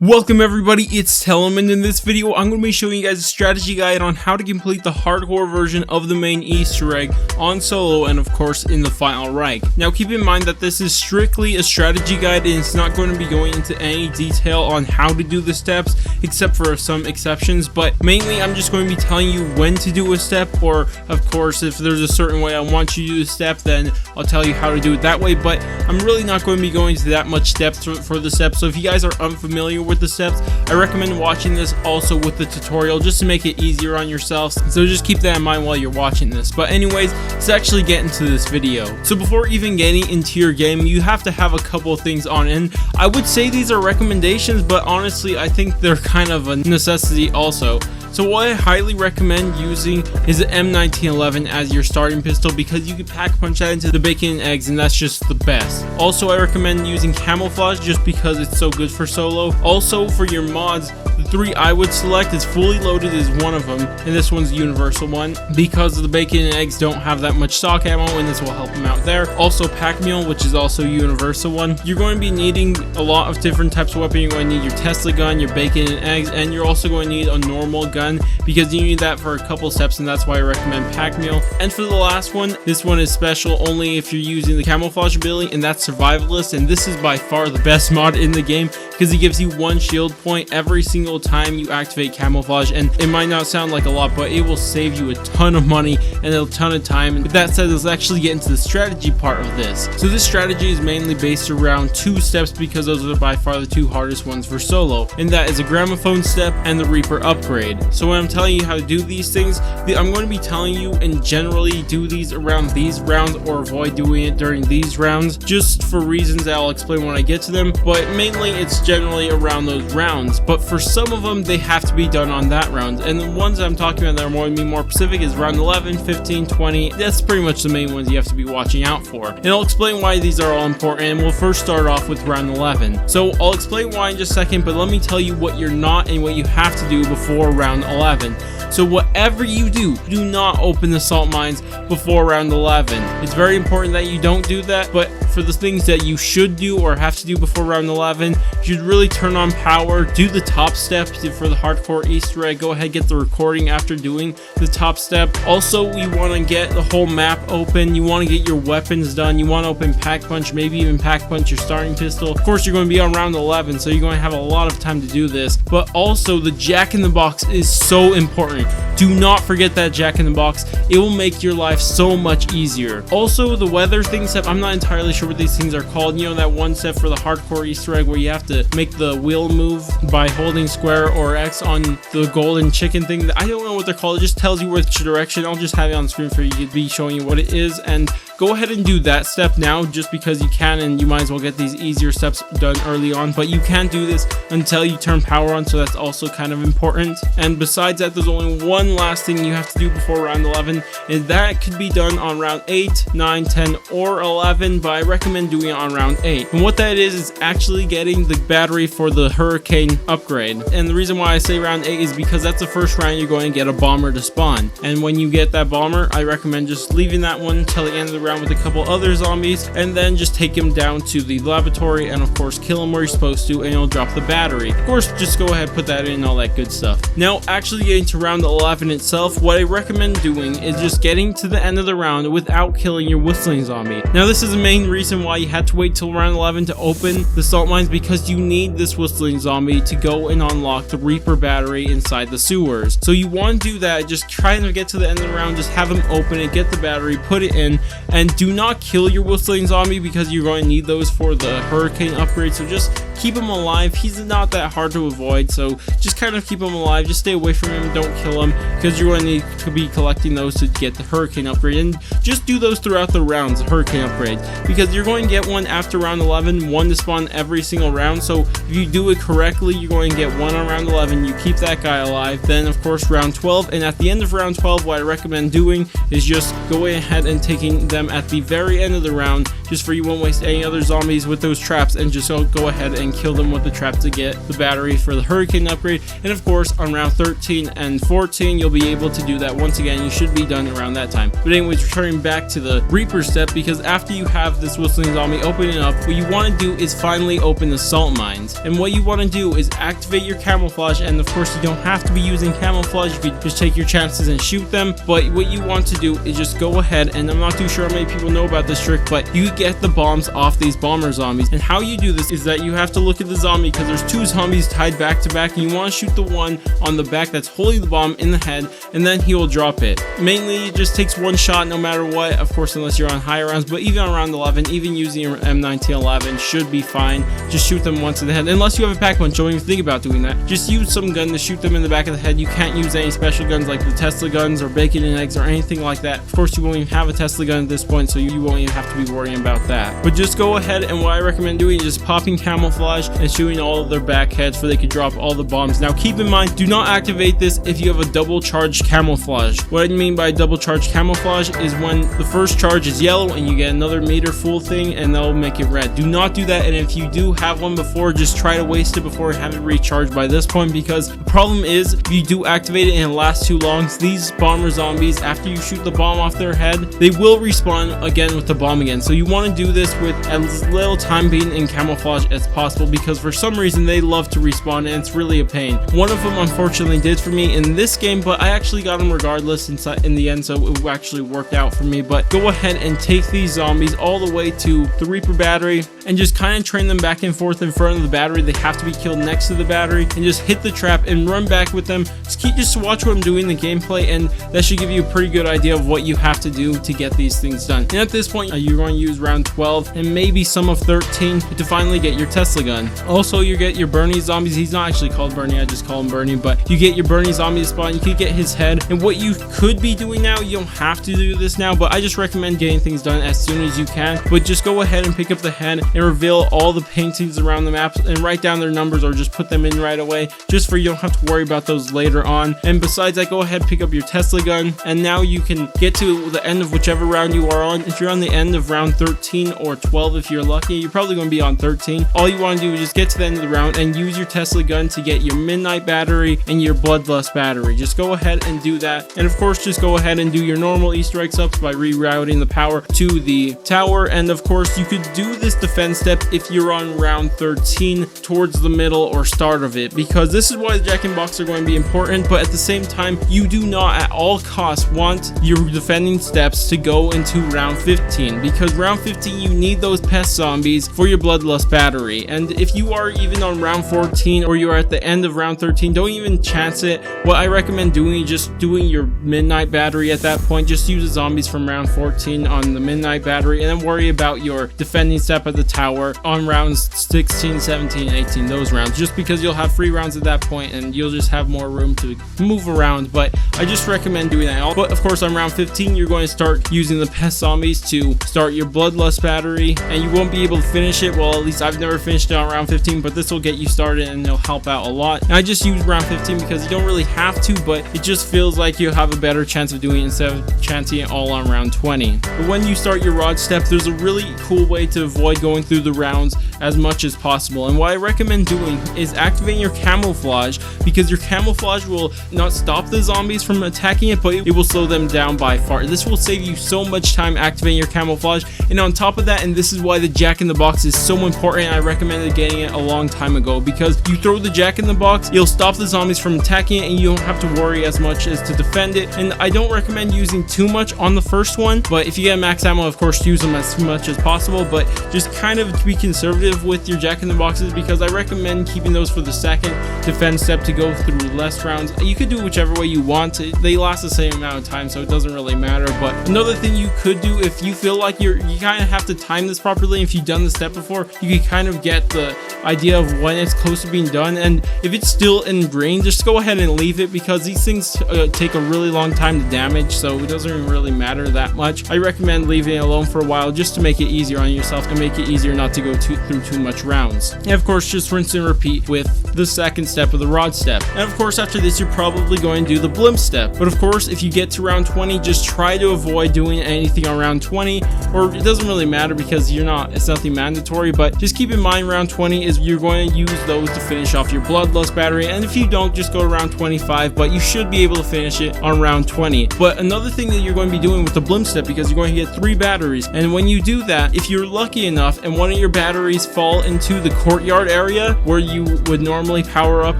Welcome everybody, it's Tellum, and in this video I'm going to be showing you guys a strategy guide on how to complete the hardcore version of the main Easter egg on solo and of course in the final Reich. Now keep in mind that this is strictly a strategy guide and it's not going to be going into any detail on how to do the steps except for some exceptions, but mainly I'm just going to be telling you when to do a step, or of course if there's a certain way I want you to do the step then I'll tell you how to do it that way, but I'm really not going to be going into that much depth for the steps. So if you guys are unfamiliar with the steps, I recommend watching this also with the tutorial just to make it easier on yourselves, so just keep that in mind while you're watching this. But anyways, let's actually get into this video. So before even getting into your game, you have to have a couple of things on, and I would say these are recommendations, but honestly I think they're kind of a necessity also. So what I highly recommend using is the M1911 as your starting pistol, because you can pack punch that into the bacon and eggs and that's just the best. Also I recommend using camouflage just because it's so good for solo. Also for your mods, the three I would select is fully loaded is one of them, and this one's the universal one because the bacon and eggs don't have that much stock ammo and this will help them out there. Also pack mule, which is also a universal one. You're going to be needing a lot of different types of weapon. You're going to need your Tesla gun, your bacon and eggs, and you're also going to need a normal gun because you need that for a couple steps, and that's why I recommend pack mule. And for the last one, this one is special only if you're using the camouflage ability, and that's survivalist, and this is by far the best mod in the game because it gives you one shield point every single time you activate camouflage. And it might not sound like a lot, but it will save you a ton of money and a ton of time. And with that said, let's actually get into the strategy part of this. So this strategy is mainly based around two steps because those are by far the two hardest ones for solo, and that is a Gramophone step and the Reaper upgrade. So when I'm telling you how to do these things, I'm going to be telling you and generally do these around these rounds or avoid doing it during these rounds, just for reasons that I'll explain when I get to them, but mainly it's generally around those rounds. But for some of them they have to be done on that round, and the ones I'm talking about that are going to be more specific is round 11, 15, 20. That's pretty much the main ones you have to be watching out for, and I'll explain why these are all important. And we'll first start off with round 11. So I'll explain why in just a second, but let me tell you what you're not and what you have to do before round 11. So whatever you do not open the salt mines before round 11. It's very important that you don't do that, but for the things that you should do or have to do before round 11, you should really turn on power, do the top step for the hardcore Easter egg. Go ahead, get the recording after doing the top step. Also, you want to get the whole map open. You want to get your weapons done. You want to open pack punch, maybe even pack punch your starting pistol. Of course, you're going to be on round 11, so you're going to have a lot of time to do this, but also the jack in the box is so important. Do not forget that jack in the box. It will make your life so much easier. Also, the weather thing step, I'm not entirely sure what these things are called. You know, that one step for the hardcore Easter egg where you have to make the wheel move by holding square or X on the golden chicken thing. I don't know what they're called. It just tells you which direction. I'll just have it on screen for you to be showing you what it is, and go ahead and do that step now just because you can, and you might as well get these easier steps done early on. But you can't do this until you turn power on, so that's also kind of important. And besides that, there's only one last thing you have to do before round 11, and that could be done on round 8, 9, 10, or 11, but I recommend doing it on round 8. And what that is actually getting the battery for the Hurricane upgrade. And the reason why I say round 8 is because that's the first round you're going to get a bomber to spawn, and when you get that bomber, I recommend just leaving that one until the end of the round with a couple other zombies, and then just take him down to the laboratory and of course kill him where you're supposed to, and you'll drop the battery. Of course, just go ahead, put that in, all that good stuff. Now actually getting to round 11 itself, what I recommend doing is just getting to the end of the round without killing your Wüstling zombie. Now this is the main reason why you had to wait till round 11 to open the salt mines, because you need this Wüstling zombie to go and unlock the Reaper battery inside the sewers. So you want to do that, just try to get to the end of the round, just have him open it, get the battery, put it in, and do not kill your Wüstling zombie because you're going to need those for the Hurricane upgrade. So just keep him alive. He's not that hard to avoid, so just kind of keep him alive. Just stay away from him, don't kill him, because you're going to need to be collecting those to get the Hurricane upgrade. And just do those throughout the rounds, the Hurricane upgrade, because you're going to get one after round 11, one to spawn every single round. So if you do it correctly, you're going to get one on round 11, you keep that guy alive. Then of course round 12, and at the end of round 12, what I recommend doing is just going ahead and taking them at the very end of the round just for you won't waste any other zombies with those traps, and just go ahead and kill them with the trap to get the battery for the hurricane upgrade. And of course on round 13 and 14 you'll be able to do that once again. You should be done around that time. But anyways, returning back to the Reaper step, because after you have this Wüstling zombie opening up, what you want to do is finally open the salt mines. And what you want to do is activate your camouflage, and of course you don't have to be using camouflage, you could just take your chances and shoot them. But what you want to do is just go ahead, and I'm not too sure how many people know about this trick, but you get the bombs off these bomber zombies. And how you do this is that you have to look at the zombie, because there's two zombies tied back to back, and you want to shoot the one on the back that's holding the bomb in the head, and then he will drop it. Mainly it just takes one shot no matter what, of course, unless you're on higher rounds, but even on round 11, even using your M1911 should be fine. Just shoot them once in the head, unless you have a pack punch. Don't even think about doing that. Just use some gun to shoot them in the back of the head. You can't use any special guns like the Tesla guns or bacon and eggs or anything like that. Of course, you won't even have a Tesla gun at this point, so you won't even have to be worrying about that. But just go ahead, and what I recommend doing is just popping camouflage and shooting all of their back heads so they can drop all the bombs. Now keep in mind, do not activate this if you have a double charged camouflage. What I mean by double charged camouflage is when the first charge is yellow and you get another meter full thing, and they'll make it red. Do not do that, and if you do have one before, just try to waste it before you have it recharged by this point, because the problem is if you do activate it and it lasts too long, these bomber zombies, after you shoot the bomb off their head, they will respawn again with the bomb again. So you want to do this with as little time being in camouflage as possible, because for some reason they love to respawn and it's really a pain. One of them unfortunately did for me in this game, but I actually got them regardless in the end, so it actually worked out for me. But go ahead and take these zombies all the way to the Reaper battery and just kind of train them back and forth in front of the battery. They have to be killed next to the battery, and just hit the trap and run back with them. Just watch what I'm doing in the gameplay, and that should give you a pretty good idea of what you have to do to get these things done. And at this point you're going to use round 12 and maybe some of 13 to finally get your Tesla gun. Also, you get your Bernie zombies. He's not actually called Bernie, I just call him Bernie, but you get your Bernie zombie spawn. You could get his head, and what you could be doing now, you don't have to do this now, but I just recommend getting things done as soon as you can. But just go ahead and pick up the head and reveal all the paintings around the map and write down their numbers, or just put them in right away, just for you don't have to worry about those later on. And besides that, go ahead, pick up your Tesla gun, and now you can get to the end of whichever round you are on. If you're on the end of round 13 or 12, if you're lucky, you're probably going to be on 13. All you want to do is just get to the end of the round and use your Tesla gun to get your Midnight battery and your Bloodlust battery. Just go ahead and do that, and of course just go ahead and do your normal Easter egg subs by rerouting the power to the tower. And of course you could do this defense step if you're on round 13 towards the middle or start of it, because this is why the Jack-in-Box are going to be important. But at the same time, you do not at all costs want your defending steps to go into round 15, because round 15 you need those pest zombies for your Bloodlust battery. And if you are even on round 14 or you're at the end of round 13, don't even chance it. What I recommend doing is just doing your Midnight battery at that point. Just use the zombies from round 14 on the Midnight battery, and then worry about your defending step at the tower on rounds 16, 17, 18, those rounds, just because you'll have free rounds at that point and you'll just have more room to move around. But I just recommend doing that. But of course on round 15 you're going to start using the pest zombies to start your Bloodlust battery, and you won't be able to finish it. Well, at least I've never finished it on round 15, but this will get you started and it'll help out a lot. And I just use round 15 because you don't really have to, but it just feels like you have a better chance of doing it instead of chancing it all on round 20. But when you start your rod step, there's a really cool way to avoid going through the rounds as much as possible. And what I recommend doing is activating your camouflage, because your camouflage will not stop the zombies from attacking it, but it will slow them down by far. This will save you so much time activating your camouflage. And on top of that, and this is why the Jack-in-the-Box is so important, I recommended getting it a long time ago, because you throw the Jack-in-the-Box, you'll stop the zombies from attacking it, and you don't have to worry as much as to defend it. And I don't recommend using too much on the first one, but if you get max ammo, of course use them as much as possible, but just kind of be conservative with your Jack-in-the-Boxes, because I recommend keeping those for the second defense step to go through less rounds. You could do whichever way you want. They last the same amount of time, so it doesn't really matter. But another thing you could do, if you feel like you kind of have to time this properly, if you've done the step before, you can kind of get the idea of when it's close to being done. And if it's still in green, just go ahead and leave it, because these things take a really long time to damage, so it doesn't really matter that much. I recommend leaving it alone for a while just to make it easier on yourself and make it easier not to go through too much rounds. And of course just rinse and repeat with the second step of the rod step. And of course after this you're probably going to do the blimp step, but of course if you get to round 20, just try to avoid doing anything on round 20, or it doesn't doesn't really matter because it's nothing mandatory, but just keep in mind round 20 is you're going to use those to finish off your Bloodlust battery, and if you don't, just go to round 25, but you should be able to finish it on round 20. But another thing that you're going to be doing with the blimp step, because you're going to get 3 batteries, and when you do that, if you're lucky enough and one of your batteries fall into the courtyard area where you would normally power up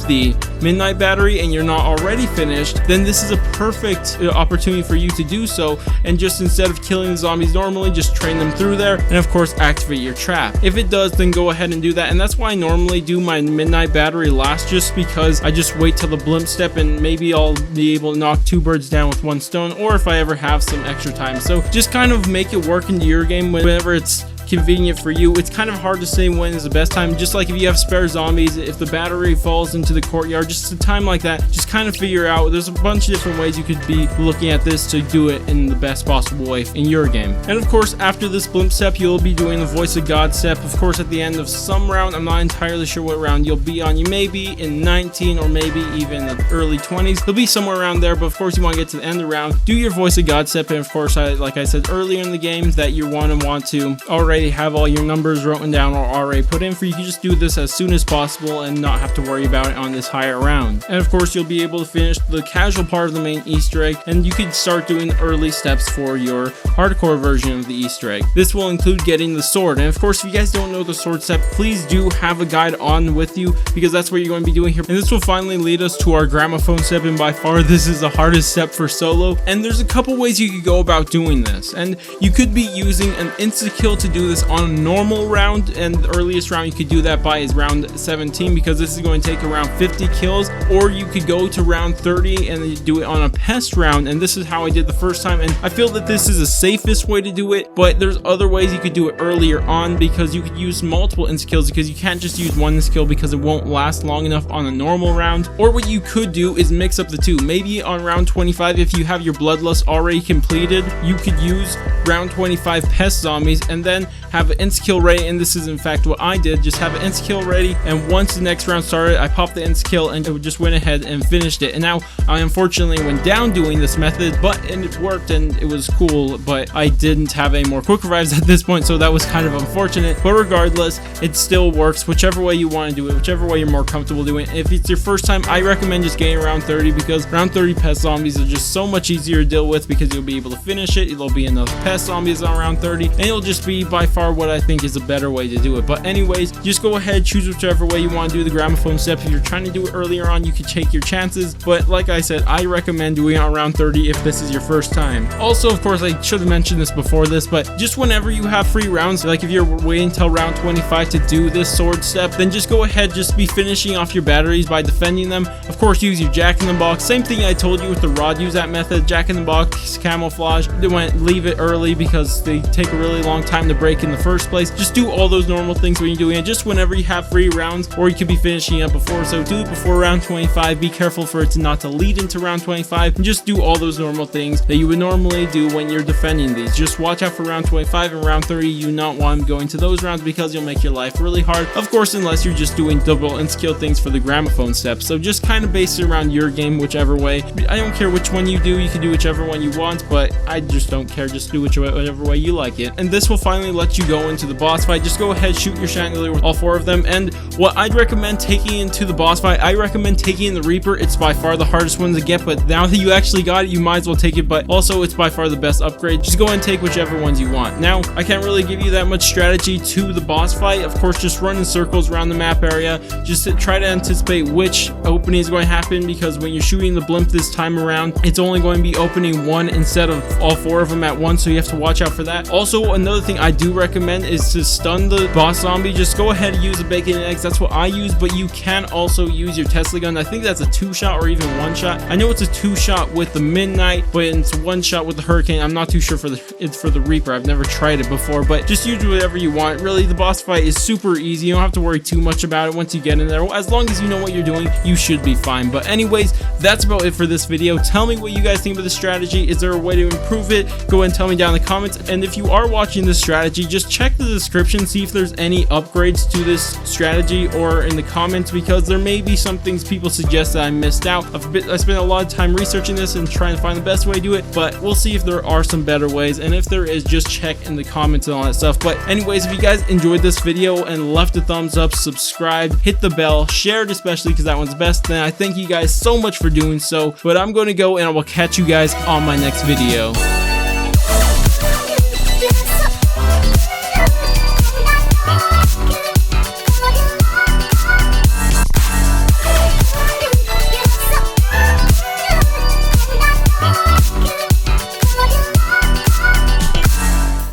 the midnight battery and you're not already finished, then this is a perfect opportunity for you to do so, and just instead of killing the zombies normally, just train them through there, and of course activate your trap. If it does, then go ahead and do that, and that's why I normally do my midnight battery last, just because I just wait till the blimp step and maybe I'll be able to knock 2 birds down with 1 stone, or if I ever have some extra time. So just kind of make it work into your game whenever it's convenient for you. It's kind of hard to say when is the best time, just like if you have spare zombies, if the battery falls into the courtyard, just a time like that, just kind of figure out. There's a bunch of different ways you could be looking at this to do it in the best possible way in your game. And of course, after this blimp step, you'll be doing the voice of God step. Of course, at the end of some round, I'm not entirely sure what round you'll be on. You may be in 19 or maybe even the early 20s. You'll be somewhere around there, but of course you want to get to the end of the round, do your voice of God step, and of course, like I said earlier in the game, that you want to already have all your numbers written down or already put in for you. You can just do this as soon as possible and not have to worry about it on this higher round. And of course, you'll be able to finish the casual part of the main Easter egg, and you can start doing the early steps for your hardcore version of the Easter egg. This will include getting the sword, and of course, if you guys don't know the sword step, please do have a guide on with you, because that's what you're going to be doing here. And this will finally lead us to our gramophone step, and by far this is the hardest step for solo. And there's a couple ways you could go about doing this, and you could be using an insta-kill to do this on a normal round, and the earliest round you could do that by is round 17, because this is going to take around 50 kills. Or you could go to round 30 and do it on a pest round, and this is how I did the first time, and I feel that this is the safest way to do it. But there's other ways you could do it earlier on, because you could use multiple insta kills, because you can't just use one insta kill because it won't last long enough on a normal round. Or what you could do is mix up the two. Maybe on round 25, if you have your Bloodlust already completed, you could use round 25 pest zombies and then have an insta kill ready, and this is in fact what I did. Just have an insta kill ready, and once the next round started, I popped the insta kill and it just went ahead and finished it. And now I unfortunately went down doing this method, and it worked and it was cool, but I didn't have any more quick revives at this point, so that was kind of unfortunate. But regardless, it still works whichever way you want to do it, whichever way you're more comfortable doing it. If it's your first time, I recommend just getting around 30, because round 30 pest zombies are just so much easier to deal with, because you'll be able to finish it. There'll be enough pest zombies on round 30, and it'll just be by far what I think is a better way to do it. But anyways, just go ahead, choose whichever way you want to do the gramophone step. If you're trying to do it earlier on, you can take your chances, but like I said, I recommend doing it on round 30 if this is your first time. Also, of course, I should have mentioned this before this, but just whenever you have free rounds, like if you're waiting until round 25 to do this sword step, then just go ahead, just be finishing off your batteries by defending them. Of course, use your jack-in-the-box. Same thing I told you with the rod, use that method, jack-in-the-box, camouflage. Leave it early because they take a really long time to break in the first place. Just do all those normal things when you're doing it, just whenever you have free rounds, or you could be finishing up before. So do it before round 25. Be careful for it not to lead into round 25, and just do all those normal things that you would normally do when you're defending these. Just watch out for round 25 and round 30. You not want going to those rounds, because you'll make your life really hard, of course, unless you're just doing double and skill things for the gramophone steps. So just kind of base it around your game, whichever way. I don't care which one you do, you can do whichever one you want, but I just don't care. Just do whatever way you like it. And this will finally let you go into the boss fight. Just go ahead, shoot your chandelier with all 4 of them. And what I'd recommend taking into the boss fight, I recommend taking the Reaper. It's by far the hardest one to get, but now that you actually got it, you might as well take it. But also, it's by far the best upgrade. Just go ahead and take whichever ones you want. Now, I can't really give you that much strategy to the boss fight. Of course, just run in circles around the map area. Just to try to anticipate which opening is going to happen, because when you're shooting the blimp this time around, it's only going to be opening 1 instead of all 4 of them at once, so you have to watch out for that. Also, another thing I do recommend is to stun the boss zombie. Just go ahead and use the bacon and eggs. That's what I use, but you can also use your Tesla gun. I think that's a 2-shot or even 1-shot. I know it's a 2-shot with the midnight, but it's 1-shot with the hurricane. I'm not too sure for the Reaper. I've never tried it before, but just use whatever you want. Really, the boss fight is super easy. You don't have to worry too much about it once you get in there. As long as you know what you're doing, you should be fine. But anyways, that's about it for this video. Tell me what you guys think about the strategy. Is there a way to improve it? Go ahead and tell me down in the comments. And if you are watching this strategy, strategy, just check the description, see if there's any upgrades to this strategy, or in the comments, because there may be some things people suggest that I missed out. I spent a lot of time researching this and trying to find the best way to do it, but we'll see if there are some better ways, and if there is, just check in the comments and all that stuff. But anyways, if you guys enjoyed this video and left a thumbs up, subscribe, hit the bell, share it especially because that one's best, then I thank you guys so much for doing so. But I'm going to go, and I will catch you guys on my next video.